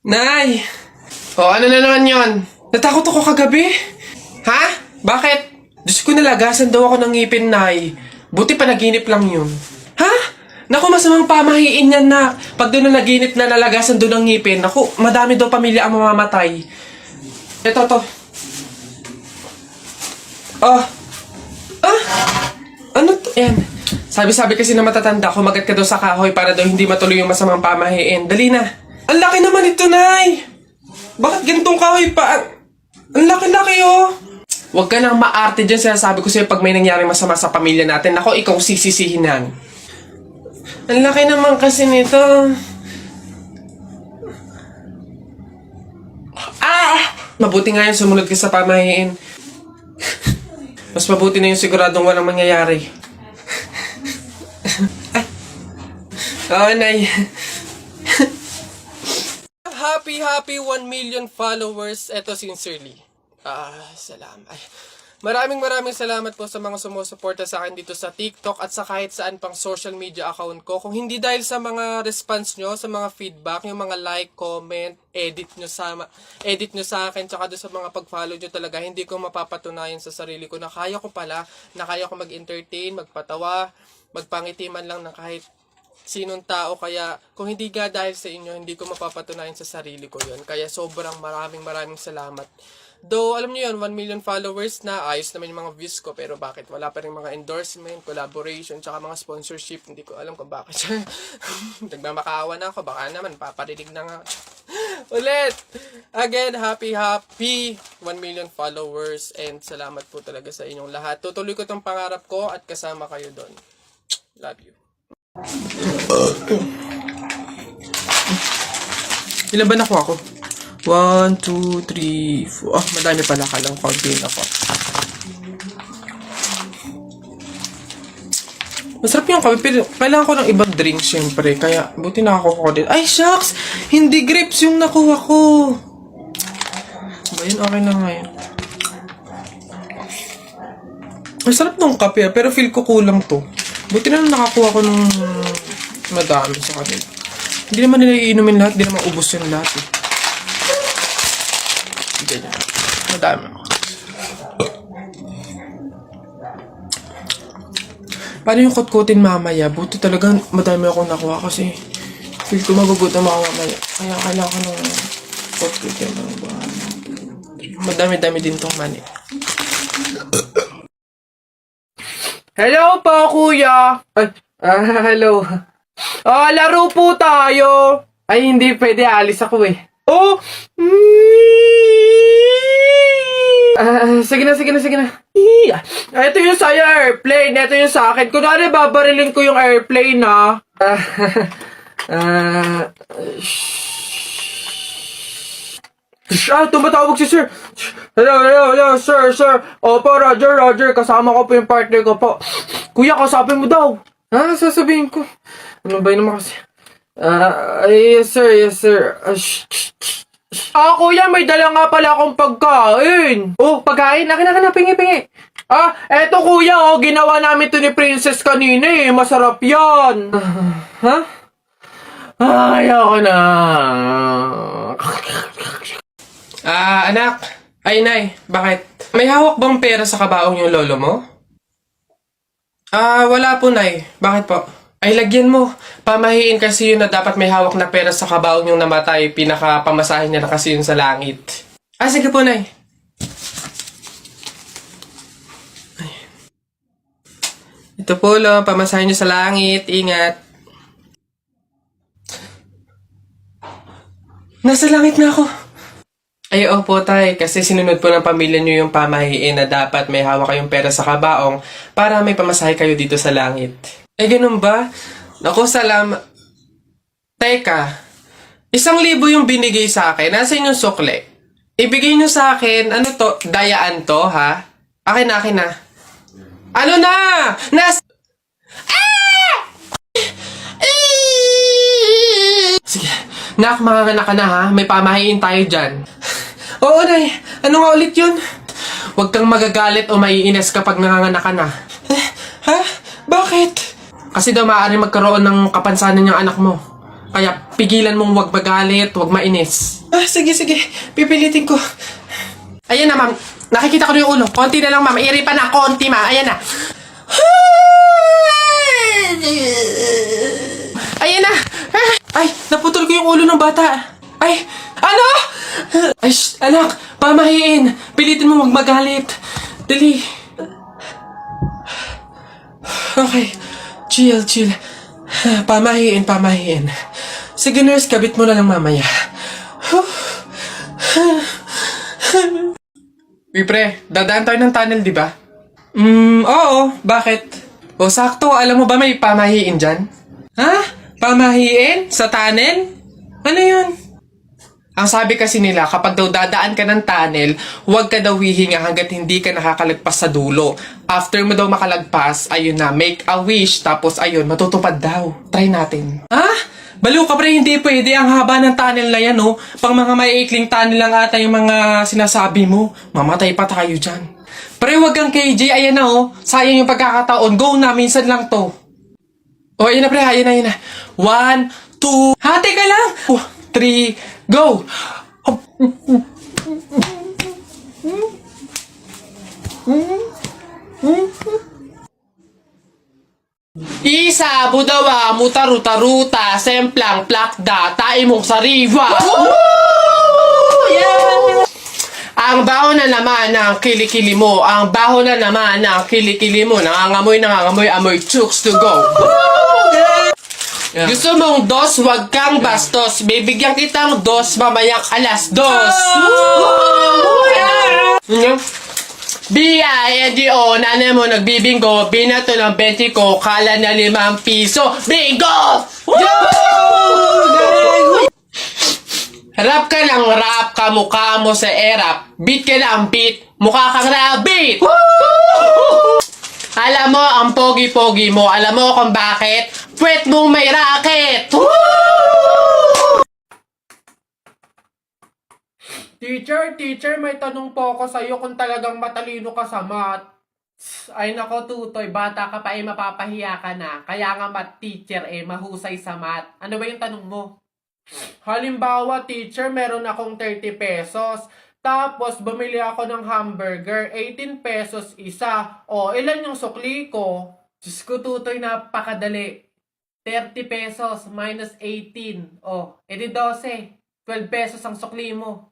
Nay! O, ano na naman yon? Natakot ako kagabi. Ha? Bakit? Diyos ko, nalagasan daw ako ng ngipin, Nay. Buti panaginip lang yun. Ha? Naku, masamang pamahiin yan, na. Pag doon na naginip na nalagasan doon ng ngipin, naku, madami daw pamilya ang mamamatay. Ito, to. Oh. Ah? Ano to? Yan. Sabi-sabi kasi na matatanda, kumagat ka daw sa kahoy para daw hindi matuloy yung masamang pamahiin. Dali na. Ang laki naman ito, Nay! Bakit ganitong kahoy pa? Ang laki-laki, oh! Huwag ka nang maarte dyan. Sinasabi ko sa'yo pag may nangyaring masama sa pamilya natin. Ako, ikaw sisisihinan. Ang laki naman kasi nito. Ah! Mabuti nga yung sumunod ka sa pamahiin. Mas mabuti na yung siguradong walang mangyayari. Oh, Nay. Happy 1 million followers. Eto, sincerely. Salamat. Maraming salamat po sa mga sumusuporta sa akin dito sa TikTok at sa kahit saan pang social media account ko. Kung hindi dahil sa mga response nyo, sa mga feedback, yung mga like, comment, edit nyo sa akin, tsaka doon sa mga pag-follow nyo talaga, hindi ko mapapatunayan sa sarili ko na kaya ko pala, na kaya ko mag-entertain, magpatawa, magpangiti man lang ng kahit sinong tao. Kaya kung hindi nga dahil sa inyo, hindi ko mapapatunayan sa sarili ko yun. Kaya sobrang maraming salamat. Though, alam niyo yun, 1 million followers na, ayos naman yung mga views ko, pero bakit wala pa rin mga endorsement, collaboration, tsaka mga sponsorship, hindi ko alam kung bakit siya. Nagmamakaawa na ako, baka naman, paparinig na nga. Ulit! Again, happy 1 million followers, and salamat po talaga sa inyong lahat. Tutuloy ko tong pangarap ko, at kasama kayo doon. Love you. Ilan ba nakuha ko? 1, 2, 3, 4. Oh, madami pala. Kalang konti na po. Masarap yung kape, pero kailangan ko ng ibang drink, syempre. Kaya, buti nakakuha ko din. Ay, shucks! Hindi grapes yung nakuha ko. Ba yun? Okay na nga yun. Masarap nung kape, pero feel ko kulang to. Buti na nakakuha ko ng madami sa kanila. Hindi naman nila iinumin lahat. Hindi naman ubos yung lahat eh. Ganyan. Madami ako. Paano yung kutkutin mamaya? Buti talaga madami akong nakuha kasi feel ko magugutom ako mamaya. Kaya kailangan ko ng kutkutin. Madami-dami din tong mani. Hello po, kuya! Hello. Laro po tayo! Ay, hindi pwede. Alis ako eh. Oh! Sige na. Ito yung sa'yo, airplane. Ito yung sa akin. Kunwari, babarilin ko yung airplane, ha? Tumatawag si sir. Hello, sir. Opo, Roger. Kasama ko po yung partner ko po. Kuya, kasapin mo daw. Sasabihin ko. Ano ba yun naman kasi? Yes, sir. Kuya, may dala nga pala akong pagkain. Oh, pagkain? Akin, pingi. Eto kuya, ginawa namin to ni Princess kanina eh. Masarap yan. Ayoko na. Anak. Ay, Nay, bakit? May hawak bang pera sa kabaong yung lolo mo? Wala po, Nay. Bakit po? Ay, lagyan mo. Pamahiin kasi yun na dapat may hawak na pera sa kabaong yung namatay. Pinaka-pamasahin niya na kasi yun sa langit. Sige po, Nay. Ay. Ito po, lo. Pamasahin niyo sa langit. Ingat. Nasa langit na ako. Ay, opo, Tay. Kasi sinunod po ng pamilya niyo yung pamahiin na dapat may hawak kayong pera sa kabaong para may pamasahe kayo dito sa langit. Ay, ganun ba? Naku, salamat. Teka, 1,000 yung binigay sa akin. Nasaan yung sukle? Ibigay nyo sa akin, ano to? Dayaan to, ha? Akin na. Ano na? Sige, nak, makakanak ka na, ha? May pamahiin tayo dyan. Oo, Nay. Ano nga ulit yun? Huwag kang magagalit o maiinis kapag nanganganak ka na. Ha? Bakit? Kasi daw maaaring magkaroon ng kapansanan yung anak mo. Kaya pigilan mong huwag magalit, huwag mainis. Sige. Pipilitin ko. Ayan na, ma'am. Nakikita ko na yung ulo. Konti na lang, ma'am. Iripa na. Konti, ma'am. Ayan na. Ayan na. Ay, naputol ko yung ulo ng bata. Ay, ano? Ay, anak. Pamahiin. Pilitin mo huwag magalit. Dali. Okay. Chill. Pamahiin. Sige, nurse, kabit mo na lang mamaya. Uy, pre, dadaan tayo ng tunnel, di ba? Oo. Bakit? O, sakto. Alam mo ba may pamahiin dyan? Ha? Pamahiin? Sa tunnel? Ano yun? Ang sabi kasi nila, kapag daw dadaan ka ng tunnel, huwag ka daw hihinga hanggat hindi ka nakakalagpas sa dulo. After mo daw makalagpas, ayun na, make a wish, tapos ayun, matutupad daw. Try natin. Ha? Baliw ka, pre, hindi pwede. Ang haba ng tunnel na yan, oh. Pang mga maiikling tunnel lang ata yung mga sinasabi mo. Mamatay pa tayo dyan. Pre, huwag kang KJ, ayan na, oh. Sayang yung pagkakataon. Go na, minsan lang to. Oh, ayun na, pre, ayun na. 1, 2, hati ka lang. 3, go! Isa, budawa, mutaruta-ruta, semplang, plakda, taimong sariwa. Yeah! Ang baho na naman ng kilikili mo. Ang baho na naman ng kilikili mo. Nangangamoy, amoy chooks to go. Yeah. Gusto mong dos, wag kang bastos. Bibigyan kitang dos, mamayang alas dos. B-I-N-G-O, nanay mo nagbibingo, binato ng 20 ko, kala na 5 piso. Bingo! Rap ka ng rap, kamukha mo sa erap. Beat ka ng beat, mukha kang rabbit. Alam mo, ang pogi-pogi mo, alam mo kung bakit? Puwet mong may racket! Teacher, may tanong po ako sa'yo kung talagang matalino ka sa math. Ay nako, Tutoy, bata ka pa mapapahiya ka na. Kaya nga math teacher mahusay sa math. Ano ba yung tanong mo? Halimbawa, teacher, meron akong 30 pesos. Tapos, bumili ako ng hamburger, 18 pesos isa. O, ilan yung sukli ko? Diyos ko, Tutoy, napakadali. 30 pesos minus 18. O, edi 12. 12 pesos ang sukli mo.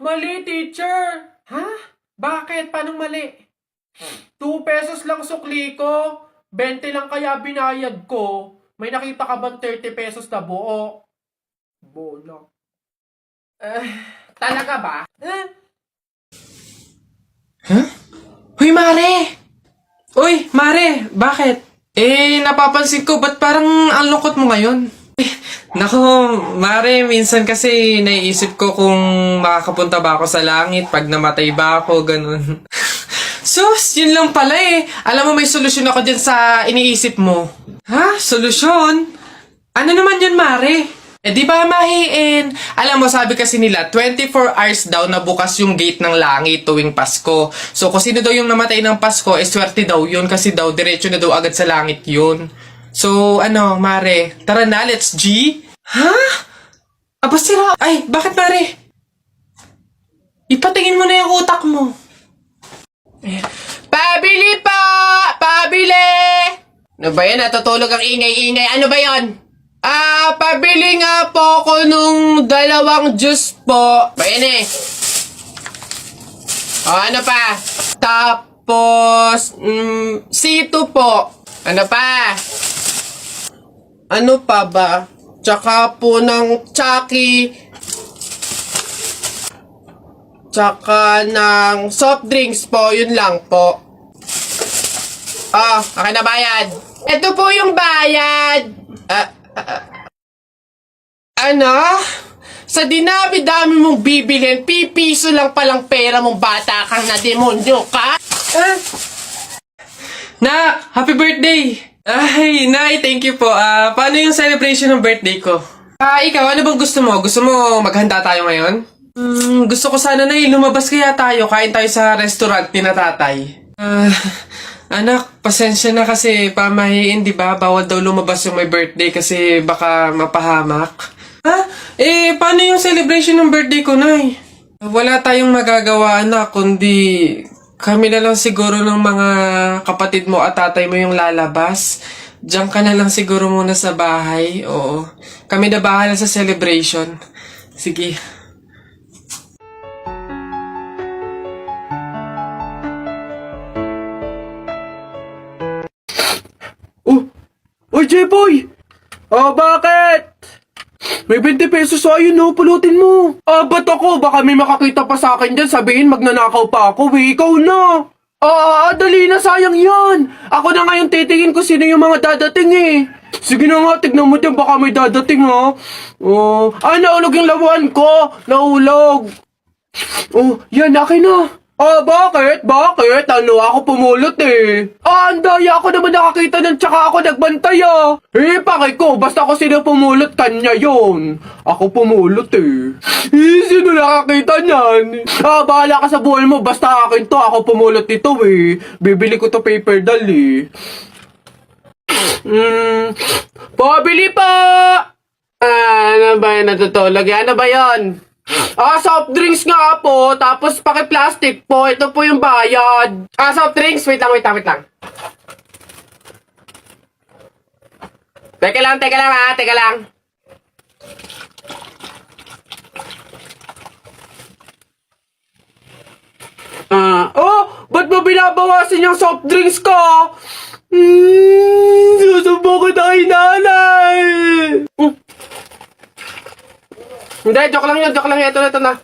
Mali, teacher. Ha? Bakit? Paano mali? 2 pesos lang sukli ko. 20 lang kaya binayad ko. May nakita ka bang 30 pesos na buo? Bola. Talaga ba? Huh? Uy, Mare, bakit? Napapansin ko, ba't parang ang lungkot mo ngayon? Nako, Mare, minsan kasi naiisip ko kung makakapunta ba ako sa langit pag namatay ba ako, ganun. Sus, yun lang pala eh. Alam mo, may solusyon ako dyan sa iniisip mo. Ha? Solusyon? Ano naman yun, Mare? Di ba mahiin? Alam mo, sabi kasi nila, 24 hours daw na bukas yung gate ng langit tuwing Pasko. So, kung sino daw yung namatay ng Pasko, swerte daw yun kasi daw, diretso na daw agad sa langit yun. So, Mare, tara na, let's G? Ha? Aba, sira. Ay, bakit, Mare? Ipatingin mo na yung utak mo. Pabili pa! Pabili! Ano ba yan? Natutulog ang ingay-ingay. Ano ba yon? Pabili nga po ko nung 2 juice po. Bayan ano pa? Tapos, C2 po. Ano pa? Ano pa ba? Tsaka po ng Chucky. Tsaka ng soft drinks po. Yun lang po. Okay na bayad. Ito po yung bayad. Sa dinami-dami mong bibilin, pipiso lang palang pera mong bata kang na demonyo ka? Nak, happy birthday! Ay, Nay, thank you po. Paano yung celebration ng birthday ko? Ikaw, ano bang gusto mo? Gusto mo maghanda tayo ngayon? Gusto ko sana, Nay, lumabas kaya tayo, kain tayo sa restaurant ni na tatay. Anak, pasensya na kasi pamahiin, di ba? Bawal daw lumabas yung may birthday kasi baka mapahamak. Ha? Paano yung celebration ng birthday ko, Nay? Wala tayong magagawa, anak, kundi kami na lang siguro ng mga kapatid mo at tatay mo yung lalabas. Diyan ka na lang siguro muna sa bahay. Oo. Kami na bahala sa celebration. Sige. Oh! Oy, J-Boy! Bakit? May 20 pesos sa'yo, no? Pulutin mo. Ba't ako? Baka may makakita pa sa akin dyan. Sabihin, magnanakaw pa ako, eh. Ikaw na. Dali na, sayang yan. Ako na ngayon titingin ko sino yung mga dadating, eh. Sige na nga, tignan mo dyan. Baka may dadating, ha? Naulog yung lawan ko. Naulog. Yan, akin na. Bakit? Bakit? Ako pumulot eh. Ang daya ako naman nakakita ng tsaka ako nagbantay pakay ko, basta ako sino pumulot, kanya yon. Ako pumulot eh. Sino nakakita niyan? Bahala ka sa buhay mo, basta akin to, ako pumulot nito eh. Bibili ko to paper doll eh. Pabili pa! Ano ba yun natutulog? Ano ba yun? Soft drinks nga po, tapos paki-plastic po. Ito po yung bayad. Soft drinks. Wait lang. Teka lang teka lang. Ba't mo binabawasan yung soft drinks ko? Susubo ko na kay nanay. Hindi, joke lang yun. Ito na.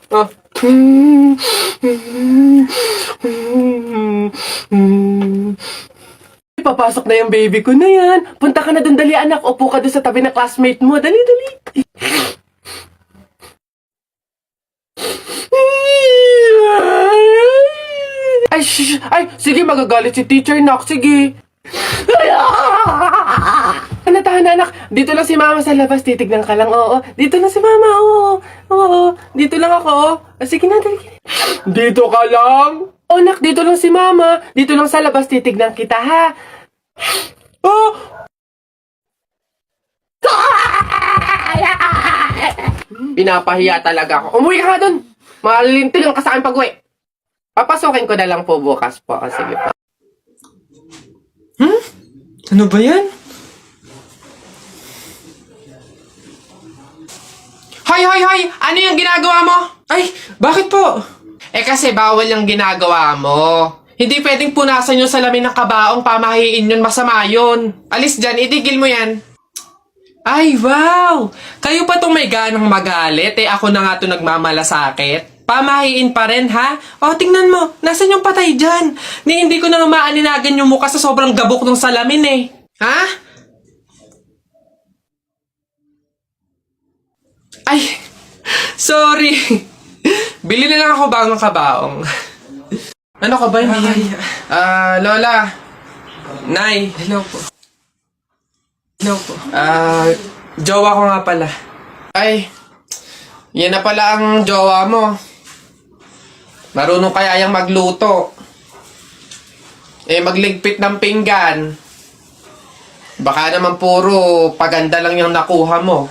Papasok na yung baby ko na yan. Punta ka na dun, dali anak. Upo ka dun sa tabi ng classmate mo. Dali. Ay, sige, magagalit si teacher, nak. Sige. Tahan anak. Dito lang si mama sa labas. Titignan ka lang. Oo. Dito lang si mama. Oo. Dito lang ako. Sige na, dali. Dito ka lang? Nak, dito lang si mama. Dito lang sa labas. Titignan kita, ha? Pinapahiya talaga ako. Umuwi ka nga dun. Malintil lang ka sa akin pag-uwi. Papasukin ko na lang po bukas po. Sige po. Ano ba yan? Hoy! Ano yung ginagawa mo? Ay, bakit po? Kasi bawal yung ginagawa mo. Hindi pwedeng punasan yung salamin ng kabaong, pamahiin yun, masama yun. Alis dyan, itigil mo yan. Ay, wow! Kayo pa tong may ganang magalit, ako na nga to nagmamalasakit. Pamahiin pa rin, ha? Tingnan mo, nasan yung patay dyan? Hindi ko na maaninagan yung mukha sa sobrang gabok ng salamin, eh. Ha? Ay, sorry. Bili na lang ako bagong kabaong. Ano ka ba? Lola. Nay. Hello po. Jowa ko nga pala. Ay, yan na pala ang jowa mo. Marunong kaya yung magluto. Magligpit ng pinggan. Baka naman puro paganda lang yung nakuha mo.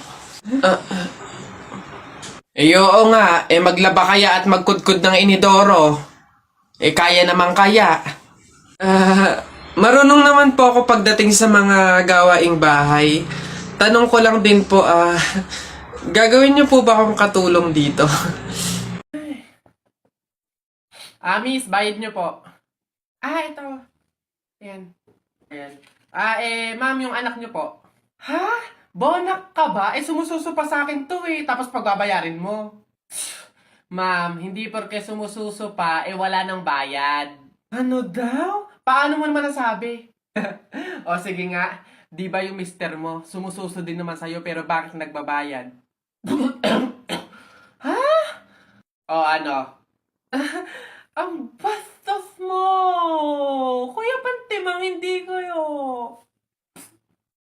Oo nga, maglaba kaya at magkudkod ng inidoro. Kaya naman kaya. Marunong naman po ako pagdating sa mga gawaing bahay. Tanong ko lang din po, gagawin niyo po ba akong katulong dito? Miss, bayad niyo po. Ito. Ayan. Ma'am, yung anak niyo po. Ha? Bonak ka ba? Sumususo pa sa akin to tapos pagbabayarin mo. Ma'am, hindi porke sumususo pa, wala nang bayad. Ano daw? Paano mo naman nasabi? Sige nga. Di ba yung mister mo, sumususo din naman sa'yo pero bakit nagbabayad? Ha? Ano? Ang bastos mo! Kuya Pantimang, hindi kayo.